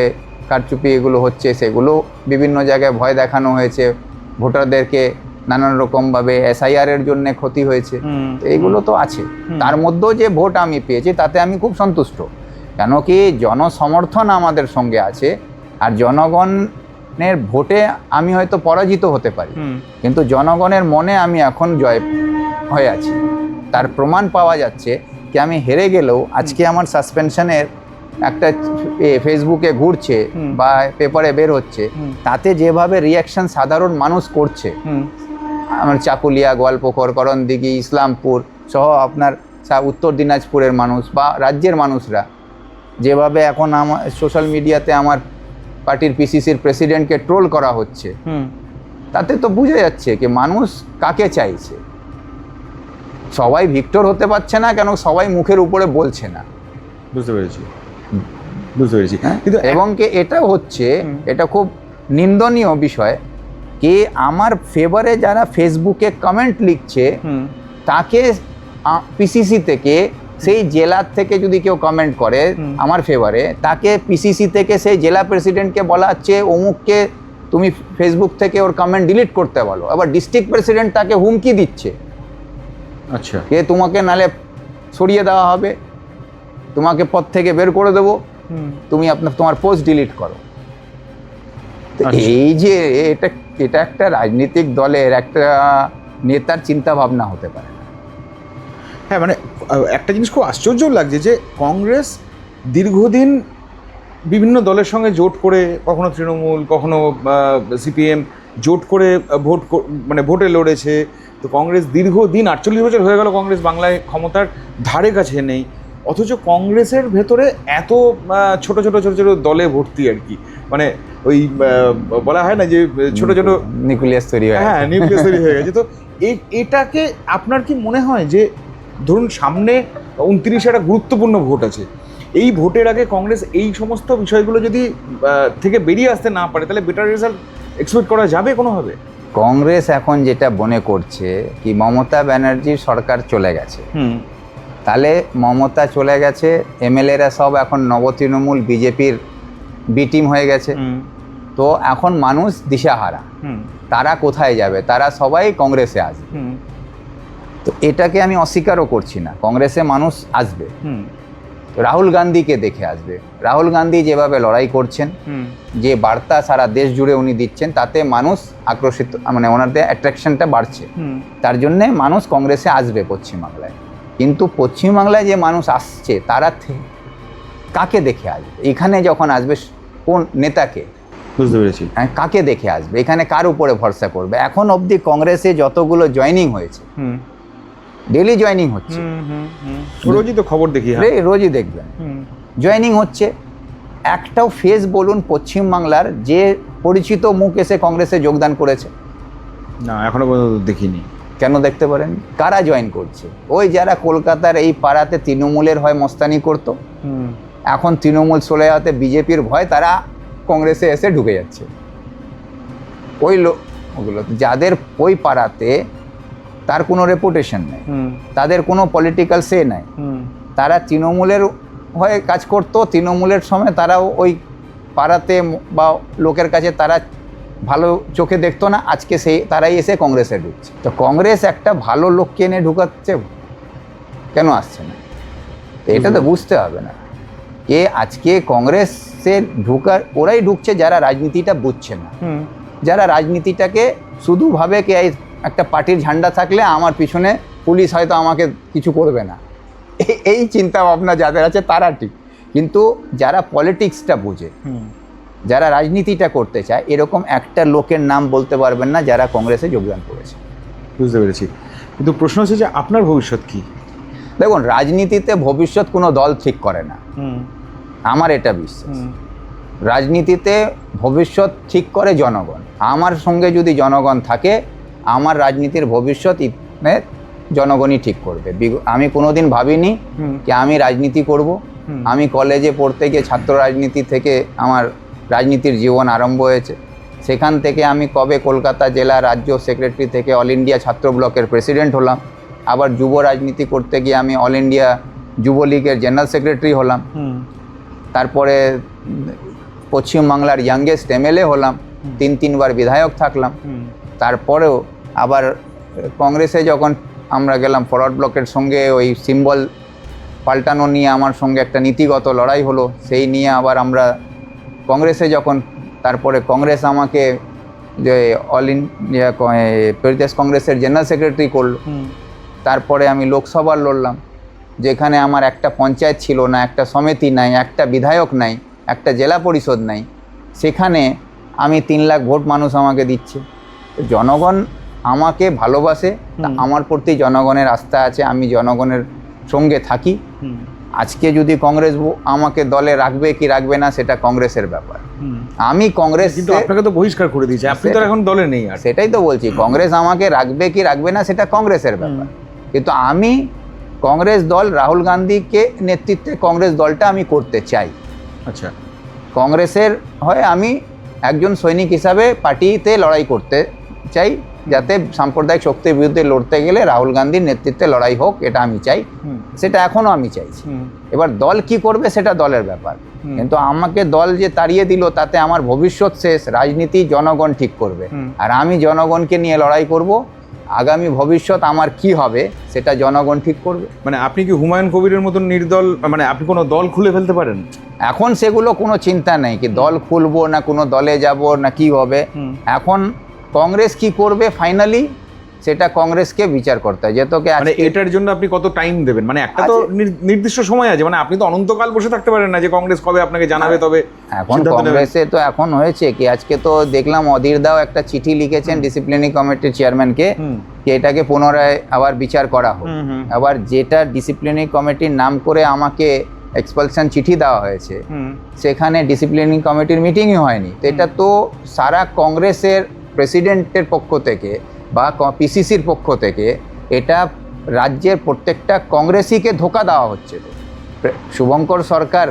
কারচুপি এগুলো হচ্ছে সেগুলো বিভিন্ন জায়গায় ভয় দেখানো হয়েছে, ভোটারদেরকে নানান রকমভাবে SIR-এর জন্য ক্ষতি হয়েছে, তো এগুলো তো আছে। তার মধ্যেও যে ভোট আমি পেয়েছি তাতে আমি খুব সন্তুষ্ট, কেন কি জনসমর্থন আমাদের সঙ্গে আছে, আর জনগণের ভোটে আমি হয়তো পরাজিত হতে পারি, কিন্তু জনগণের মনে আমি এখন জয় হয়ে আছি। তার প্রমাণ পাওয়া যাচ্ছে কি আমি হেরে গেলেও আজকে আমার সাসপেনশনের একটা ফেসবুকে ঘুরছে বা পেপারে বের হচ্ছে, তাতে যেভাবে রিয়াকশন সাধারণ মানুষ করছে, আমার চাকুলিয়া, গোয়ালপুকুর, করণদিঘি, ইসলামপুর সহ আপনার উত্তর দিনাজপুরের মানুষ বা রাজ্যের মানুষরা যেভাবে এখন আমার সোশ্যাল মিডিয়াতে আমার পার্টির PCCর প্রেসিডেন্টকে ট্রোল করা হচ্ছে, তাতে তো বোঝা যাচ্ছে কি মানুষ কাকে চাইছে। সবাই ভিক্টর হতে পারছে না কেন, সবাই মুখের উপরে বলছে না। বুঝতে পেরেছি। কিন্তু এবং কি এটাও হচ্ছে, এটা খুব নিন্দনীয় বিষয় কি আমার ফেভারে যারা ফেসবুকে কমেন্ট লিখছে তাকে PCC থেকে, সেই জেলার থেকে যদি কেউ কমেন্ট করে আমার ফেভারে, তাকে PCC থেকে সেই জেলা প্রেসিডেন্টকে বলা হচ্ছে অমুককে তুমি ফেসবুক থেকে ওর কমেন্ট ডিলিট করতে বলো। আবার ডিস্ট্রিক্ট প্রেসিডেন্ট তাকে হুমকি দিচ্ছে, আচ্ছা কে তোমাকে নালে সরিয়ে দেওয়া হবে, তোমাকে পদ থেকে বের করে দেবো, তুমি তোমার পোস্ট ডিলিট করো। এই যে এটা একটা রাজনৈতিক দলের একটা নেতার চিন্তা ভাবনা হতে পারে না। হ্যাঁ, মানে একটা জিনিস খুব আশ্চর্য লাগছে যে কংগ্রেস দীর্ঘদিন বিভিন্ন দলের সঙ্গে জোট করে, কখনো তৃণমূল, কখনো CPM জোট করে ভোটে লড়েছে। তো কংগ্রেস দীর্ঘদিন 48 বছর হয়ে গেল কংগ্রেস বাংলায় ক্ষমতার ধারে কাছে নেই, অথচ কংগ্রেসের ভেতরে এত ছোট ছোট দলে ভর্তি আর কি, মানে ওই বলা হয় না যে ছোট ছোট নিউক্লিয়াস তৈরি হয়, হ্যাঁ নিউক্লিয়াস তৈরি হয়ে গেছে। তো এটাকে আপনার কি মনে হয় যে ধরুন সামনে 29 একটা গুরুত্বপূর্ণ ভোট আছে, এই ভোটের আগে কংগ্রেস এই সমস্ত বিষয়গুলো যদি থেকে বেরিয়ে আসতে না পারে, তাহলে বেটার রেজাল্ট এক্সপেক্ট করা যাবে কোনোভাবে? কংগ্রেস এখন যেটা মনে করছে কি মমতা ব্যানার্জির সরকার চলে গেছে, তাহলে মমতা চলে গেছে, MLA-রা সব এখন নবতৃণমূল BJP-র B টিম হয়ে গেছে, তো এখন মানুষ দিশাহারা, তারা কোথায় যাবে, তারা সবাই কংগ্রেসে আসবে। তো এটাকে আমি অস্বীকারও করছি না, কংগ্রেসে মানুষ আসবে, রাহুল গান্ধীকে দেখে আসবে। রাহুল গান্ধী যেভাবে লড়াই করছেন, যে বার্তা সারা দেশ জুড়ে উনি দিচ্ছেন, তাতে মানুষ আক্রোশিত, মানে ওনাদের অ্যাট্রাকশনটা বাড়ছে, তার জন্যে মানুষ কংগ্রেসে আসবে পশ্চিমবাংলায়। কিন্তু পশ্চিমবাংলায় যে মানুষ আসছে তারা কাকে দেখে আসবে? এখানে যখন আসবে কোন নেতাকে, বুঝতে পেরেছি, হ্যাঁ কাকে দেখে আসবে, এখানে কার উপরে ভরসা করবে? এখন অবধি কংগ্রেসে যতগুলো জয়েনিং হয়েছে, ডেলি জয়েনিং হচ্ছে, রোজই তো খবর দেখি, রোজই দেখবেন জয়েনিং হচ্ছে। একটাও ফেস বলুন পশ্চিমবাংলার যে পরিচিত মুখ এসে কংগ্রেসে যোগদান করেছে? না, এখনো পর্যন্ত দেখিনি। কেন দেখতে পারেন? কারা জয়েন করছে? ওই যারা কলকাতার এই পাড়াতে তৃণমূলের হয় মস্তানি করতো, এখন তৃণমূল চলে যাওয়াতে BJP-র ভয় তারা কংগ্রেসে এসে ঢুকে যাচ্ছে। ওই ওগুলো যাদের ওই পাড়াতে তার কোনো রেপুটেশন নেই, তাদের কোনো পলিটিক্যাল সে নাই, তারা তৃণমূলের হয়ে কাজ করতো, তৃণমূলের সময় তারাও ওই পাড়াতে বা লোকের কাছে তারা ভালো চোখে দেখতো না, আজকে তারাই এসে কংগ্রেসে ঢুকছে। তো কংগ্রেস একটা ভালো লোককে এনে ঢুকাচ্ছে, কেন আসছে না? এটা তো বুঝতে হবে না যে আজকে কংগ্রেসে ওরাই ঢুকছে যারা রাজনীতিটা বুঝছে না, যারা রাজনীতিটাকে শুধু ভাবে কি একটা পার্টির ঝান্ডা থাকলে আমার পিছনে পুলিশ হয়তো আমাকে কিছু করবে না, এই চিন্তা ভাবনা যাদের আছে তারা ঠিক। কিন্তু যারা পলিটিক্সটা বোঝে, যারা রাজনীতিটা করতে চায়, এরকম একটা লোকের নাম বলতে পারবেন না যারা কংগ্রেসে যোগদান করেছে। বুঝতে পেরেছি, কিন্তু প্রশ্ন হচ্ছে যে আপনার ভবিষ্যৎ কি? দেখুন, রাজনীতিতে ভবিষ্যৎ কোনো দল ঠিক করে না, আমার এটা বিশ্বাস। রাজনীতিতে ভবিষ্যৎ ঠিক করে জনগণ। আমার সঙ্গে যদি জনগণ থাকে, আমার রাজনীতির ভবিষ্যৎ জনগণই ঠিক করবে। আমি কোনোদিন ভাবিনি যে আমি রাজনীতি করব। আমি কলেজে পড়তে গিয়ে ছাত্র রাজনীতি থেকে আমার রাজনীতির জীবন আরম্ভ হয়েছে। সেখান থেকে আমি কবে কলকাতা জেলা রাজ্য সেক্রেটারি থেকে অল ইন্ডিয়া ছাত্র ব্লকের প্রেসিডেন্ট হলাম। আবার যুব রাজনীতি করতে গিয়ে আমি অল ইন্ডিয়া যুবলীগের জেনারেল সেক্রেটারি হলাম। তারপরে পশ্চিমবাংলার ইয়াংগেস্ট এমএলএ হলাম, 3বার বিধায়ক থাকলাম। তারপরেও আবার কংগ্রেসে যখন আমরা গেলাম, ফরওয়ার্ড ব্লকের সঙ্গে ওই সিম্বল পাল্টানো নিয়ে আমার সঙ্গে একটা নীতিগত লড়াই হলো, সেই নিয়ে আবার আমরা কংগ্রেসে যখন, তারপরে কংগ্রেস আমাকে যে অল ইন্ডিয়া প্রদেশ কংগ্রেসের জেনারেল সেক্রেটারি করলো। তারপরে আমি লোকসভা লড়লাম, যেখানে আমার একটা পঞ্চায়েত ছিল না, একটা সমিতি নাই, একটা বিধায়ক নাই, একটা জেলা পরিষদ নাই। সেখানে আমি 3 লাখ ভোট মানুষ আমাকে দিচ্ছে। জনগণ আমাকে ভালোবাসে, আমার প্রতি জনগণের আস্থা আছে, আমি জনগণের সঙ্গে থাকি। আজকে যদি কংগ্রেস আমাকে দলে রাখবে কি রাখবে না সেটা কংগ্রেসের ব্যাপার। আমি কংগ্রেস, কিন্তু আপনাকে তো বহিষ্কার করে দিয়েছে, আপনি তো এখন দলে নেই। আর সেটাই তো বলছি, কংগ্রেস আমাকে রাখবে কি রাখবে না সেটা কংগ্রেসের ব্যাপার। কিন্তু আমি কংগ্রেস দল, রাহুল গান্ধীকে নেতৃত্বে কংগ্রেস দলটা আমি করতে চাই। আচ্ছা, কংগ্রেসের হয়ে আমি একজন সৈনিক হিসাবে পার্টিতে লড়াই করতে চাই, যাতে সাম্প্রদায়িক শক্তির বিরুদ্ধে লড়তে গেলে রাহুল গান্ধীর নেতৃত্বে লড়াই হোক, এটা আমি চাই। সেটা এখনও আমি চাইছি। এবার দল কি করবে সেটা দলের ব্যাপার, কিন্তু আমাকে দল যে তাড়িয়ে দিল তাতে আমার ভবিষ্যৎ শেষ। রাজনীতি জনগণ ঠিক করবে, আর আমি জনগণকে নিয়ে লড়াই করব। আগামী ভবিষ্যৎ আমার কি হবে সেটা জনগণ ঠিক করবে। মানে আপনি কি হুমায়ুন কবিরের মতন নির্দল, মানে আপনি কোনো দল খুলে ফেলতে পারেন? এখন সেগুলো কোনো চিন্তা নেই কি দল খুলবো না কোনো দলে যাব না কি হবে। এখন কংগ্রেস কি করবে ফাইনালি সেটা কংগ্রেসকে বিচার করতে হয়। যেহেতু মানে এটার জন্য আপনি কত টাইম দেবেন? মানে একটা তো নির্দিষ্ট সময় আছে, মানে আপনি তো অনন্তকাল বসে থাকতে পারেন না যে কংগ্রেস কবে আপনাকে জানাবে তবে এখন কংগ্রেসে তো এখন হয়েছে কি, আজকে তো দেখলাম অধীর দাও একটা চিঠি লিখেছেন ডিসিপ্লিনারি কমিটির চেয়ারম্যানকে যে এটাকে পুনরায় আবার বিচার করা হোক। আবার যেটা ডিসিপ্লিনারি কমিটির নাম করে আমাকে এক্সপালশন চিঠি দেওয়া হয়েছে, সেখানে ডিসিপ্লিনারি কমিটির মিটিংই হয়নি। তো এটা তো সারা কংগ্রেসের প্রেসিডেন্টের পক্ষ থেকে বা পিসিসির পক্ষ থেকে এটা রাজ্যের প্রত্যেকটা কংগ্রেসিকে ধোঁকা দেওয়া হচ্ছে। শুভঙ্কর সরকার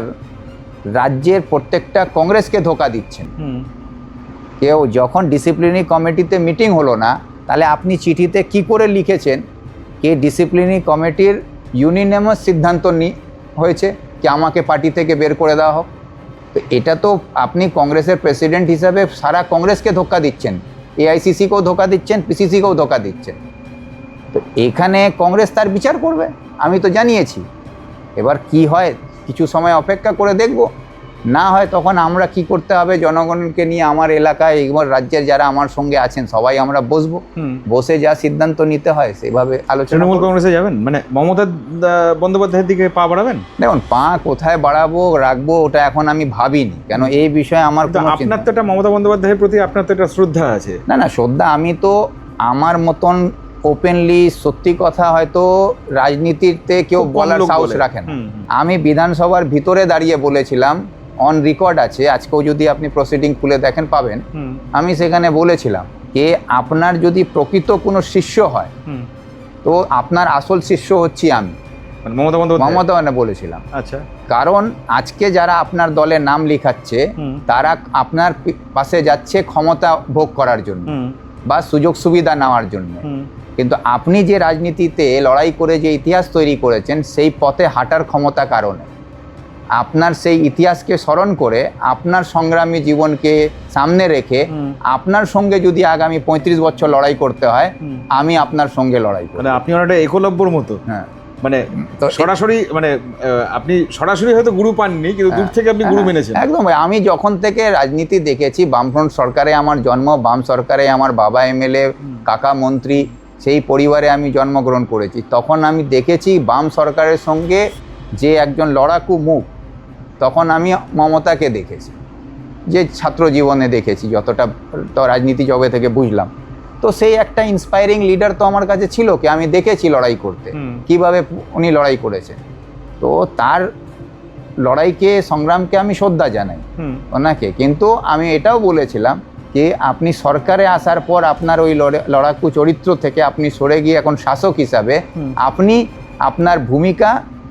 রাজ্যের প্রত্যেকটা কংগ্রেসকে ধোঁকা দিচ্ছেন। কেউ যখন ডিসিপ্লিনারি কমিটিতে মিটিং হলো না, তাহলে আপনি চিঠিতে কি করে লিখেছেন কি ডিসিপ্লিনারি কমিটির ইউনিনামাস সিদ্ধান্ত হয়েছে কি আমাকে পার্টি থেকে বের করে দেওয়া হোক। তো এটা তো আপনি কংগ্রেসের প্রেসিডেন্ট হিসাবে সারা কংগ্রেসকে ধোঁকা দিচ্ছেন, এআইসিসিকেও ধোঁকা দিচ্ছেন, পিসিসিকেও ধোঁকা দিচ্ছেন। তো এখানে কংগ্রেস তার বিচার করবে, আমি তো জানিয়েছি। এবার কি হয় কিছু সময় অপেক্ষা করে দেখব, না হয় তখন আমরা কি করতে হবে জনগণকে নিয়ে আমার এলাকায় এবার রাজ্যের যারা আমার সঙ্গে আছেন সবাই আমরা বসবো, বসে যা সিদ্ধান্ত নিতে হয় সেভাবে আলোচনা। তৃণমূল কংগ্রেসে যাবেন মানে মমতা বন্দ্যোপাধ্যায়ের দিকে পা বাড়াবেন? দেখুন, পা কোথায় বাড়াবো রাখবো ওটা এখন আমি ভাবিনি, কেন এই বিষয়ে আমার আপনার তো একটা মমতা বন্দ্যোপাধ্যায়ের প্রতি আপনার তো একটা শ্রদ্ধা আছে। না না, শ্রদ্ধা, আমি তো আমার মতন ওপেনলি সত্যি কথা হয়তো রাজনীতিতে কেউ বলার সাহস রাখে না। আমি বিধানসভার ভিতরে দাঁড়িয়ে বলেছিলাম, অন রেকর্ড আছে, আজকেও যদি আপনি প্রসিডিং খুলে দেখেন পাবেন, আমি সেখানে বলেছিলাম যে আপনার যদি প্রকৃত কোনো শিষ্য হয় তো আপনার আসল শিষ্য হচ্ছি আমি, মমতা বন্দ্যোপাধ্যায় বলেছিলাম। আচ্ছা, কারণ আজকে যারা আপনার দলে নাম লিখাচ্ছে তারা আপনার পাশে যাচ্ছে ক্ষমতা ভোগ করার জন্য বা সুযোগ সুবিধা নেওয়ার জন্য, কিন্তু আপনি যে রাজনীতিতে লড়াই করে যে ইতিহাস তৈরি করেছেন সেই পথে হাঁটার ক্ষমতা কারণে আপনার সেই ইতিহাসকে স্মরণ করে আপনার সংগ্রামী জীবনকে সামনে রেখে আপনার সঙ্গে যদি আগামী 35 বছর লড়াই করতে হয়, আমি আপনার সঙ্গে লড়াই করব। মানে আপনি অনেকটা একলব্যর মতো। হ্যাঁ, মানে সরাসরি মানে আপনি সরাসরি হয়তো গুরু পাননি, কিন্তু দূর থেকে আপনি গুরু মেনেছেন। একদম, আমি যখন থেকে রাজনীতি দেখেছি, বামফ্রন্ট সরকারে আমার জন্ম, বাম সরকারে আমার বাবা এমএলএ, কাকা মন্ত্রী, সেই পরিবারে আমি জন্মগ্রহণ করেছি। তখন আমি দেখেছি বাম সরকারের সঙ্গে যে একজন লড়াকু মুখ, তখন আমি মমতাকে দেখেছি, যে ছাত্র জীবনে দেখেছি, যতটা তো রাজনীতি জগৎ থেকে বুঝলাম। তো সেই একটা ইন্সপায়ারিং লিডার তো আমার কাছে ছিল, কি আমি দেখেছি লড়াই করতে, কিভাবে উনি লড়াই করেছেন। তো তার লড়াইকে, সংগ্রামকে আমি শ্রদ্ধা জানাই ওনাকে। কিন্তু আমি এটাও বলেছিলাম যে আপনি সরকারে আসার পর আপনার ওই লড়াকু চরিত্র থেকে আপনি সরে গিয়ে এখন শাসক হিসাবে আপনি আপনার ভূমিকা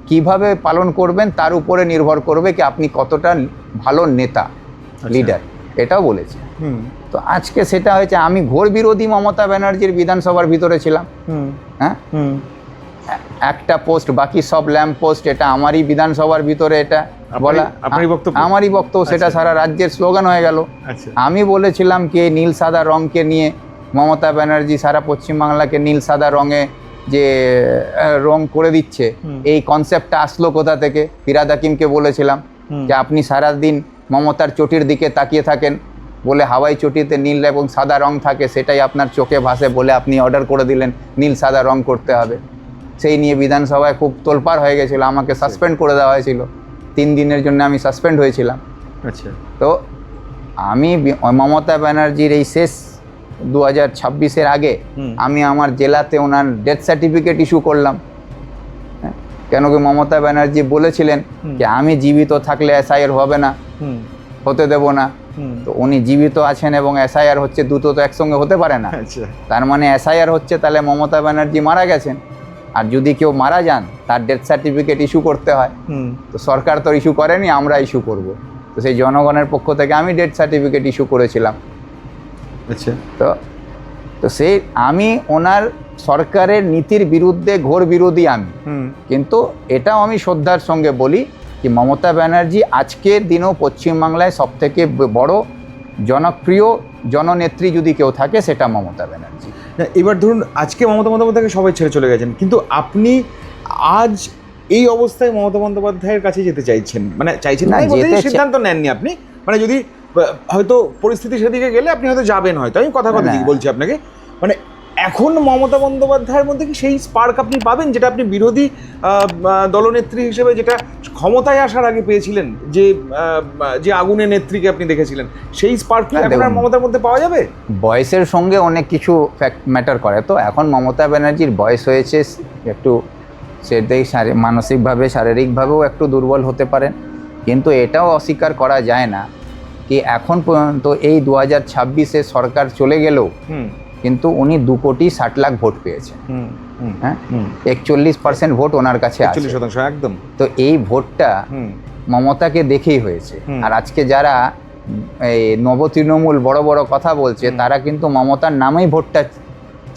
কিভাবে পালন করবেন তার উপরে নির্ভর করবে কি আপনি কতটা ভালো নেতা, লিডার, এটাও বলেছি। তো আজকে সেটা হয়েছে, আমি ঘোর বিরোধী মমতা ব্যানার্জির বিধানসভার ভিতরে ছিলাম। হ্যাঁ, একটা পোস্ট, বাকি সব ল্যাম্প পোস্ট, এটা আমারই বিধানসভার ভিতরে এটা বলা, আমারই বক্তব্য, সেটা সারা রাজ্যের স্লোগান হয়ে গেল। আমি বলেছিলাম কি নীল সাদা রঙকে নিয়ে মমতা ব্যানার্জি সারা পশ্চিমবাংলাকে নীল সাদা রঙে যে রং করে দিচ্ছে, এই কনসেপ্টটা আসলো কোথা থেকে? ফিরহাদ হাকিমকে বলেছিলাম যে আপনি সারাদিন মমতার চটির দিকে তাকিয়ে থাকেন বলে, হাওয়াই চটিতে নীল এবং সাদা রং থাকে, সেটাই আপনার চোখে ভাসে বলে আপনি অর্ডার করে দিলেন নীল সাদা রং করতে হবে। সেই নিয়ে বিধানসভায় খুব তোলপাড় হয়ে গেছিলো, আমাকে সাসপেন্ড করে দেওয়া হয়েছিল, 3 দিনের জন্য আমি সাসপেন্ড হয়েছিলাম। আচ্ছা, তো আমি মমতা ব্যানার্জির এই শেষ 2026-এর আগে আমি আমার জেলাতে ওনার ডেথ সার্টিফিকেট ইস্যু করলাম। কেন কি মমতা ব্যানার্জি বলেছিলেন যে আমি জীবিত থাকলে এসআইআর হবে না, হতে দেব না। তো উনি জীবিত আছেন এবং এসআইআর হচ্ছে, দুটো তো একসঙ্গে হতে পারে না। তার মানে এসআইআর হচ্ছে, তাহলে মমতা ব্যানার্জি মারা গেছেন। আর যদি কেউ মারা যান তার ডেথ সার্টিফিকেট ইস্যু করতে হয়, তো সরকার তো ইস্যু করেনি, আমরা ইস্যু করব। তো সেই জনগণের পক্ষ থেকে আমি ডেথ সার্টিফিকেট ইস্যু করেছিলাম। আচ্ছা, তো সেই আমি ওনার সরকারের নীতির বিরুদ্ধে ঘোর বিরোধী আমি, কিন্তু এটাও আমি শ্রদ্ধার সঙ্গে বলি যে মমতা ব্যানার্জি আজকের দিনেও পশ্চিমবাংলায় সবথেকে বড় জনপ্রিয় জননেত্রী যদি কেউ থাকে সেটা মমতা ব্যানার্জি। এবার ধরুন আজকে মমতা বন্দ্যোপাধ্যায়কে সবাই ছেড়ে চলে গেছেন, কিন্তু আপনি আজ এই অবস্থায় মমতা বন্দ্যোপাধ্যায়ের কাছে যেতে চাইছেন, মানে চাইছেন না, সিদ্ধান্ত নেননি আপনি, মানে যদি হয়তো পরিস্থিতি সেদিকে গেলে আপনি হয়তো যাবেন, হয়তো আমি কথা বলছি আপনাকে, মানে এখন মমতা বন্দ্যোপাধ্যায়ের মধ্যে কি সেই স্পার্ক আপনি পাবেন যেটা আপনি বিরোধী দলনেত্রী হিসেবে যেটা ক্ষমতায় আসার আগে পেয়েছিলেন, যে আগুনের নেত্রীকে আপনি দেখেছিলেন, সেই স্পার্ক কি এখন আর মমতার মধ্যে পাওয়া যাবে? বয়সের সঙ্গে অনেক কিছু ফ্যাক্ট ম্যাটার করে। তো এখন মমতা ব্যানার্জির বয়স হয়েছে, একটু সেটাই মানসিকভাবে শারীরিকভাবেও একটু দুর্বল হতে পারেন, কিন্তু এটাও অস্বীকার করা যায় না কি এখন পর্যন্ত এই 2026-এ সরকার চলে গেলেও কিন্তু উনি 2,60,00,000 ভোট পেয়েছেন। হ্যাঁ, 41% ভোট ওনার কাছে আছে, 41% একদম। তো এই ভোটটা মমতাকে দেখেই হয়েছে। আর আজকে যারা এই নব তৃণমূল বড় বড় কথা বলছে, তারা কিন্তু মমতার নামেই ভোটটা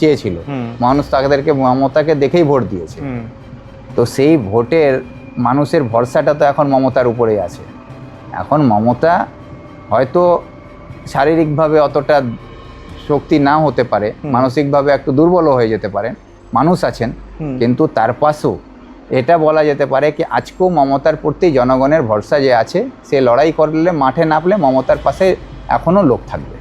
চেয়েছিল, মানুষ তাদেরকে মমতাকে দেখেই ভোট দিয়েছে। তো সেই ভোটের মানুষের ভরসাটা তো এখন মমতার উপরেই আছে। এখন মমতা হয়তো শারীরিকভাবে অতটা শক্তি না হতে পারে, মানসিকভাবে একটু দুর্বল হয়ে যেতে পারেন, মানুষ আছেন, কিন্তু তার পাশেও এটা বলা যেতে পারে কি আজকেও মমতার প্রতি জনগণের ভরসা যে আছে, সে লড়াই করলে, মাঠে নামলে মমতার পাশে এখনও লোক থাকবে।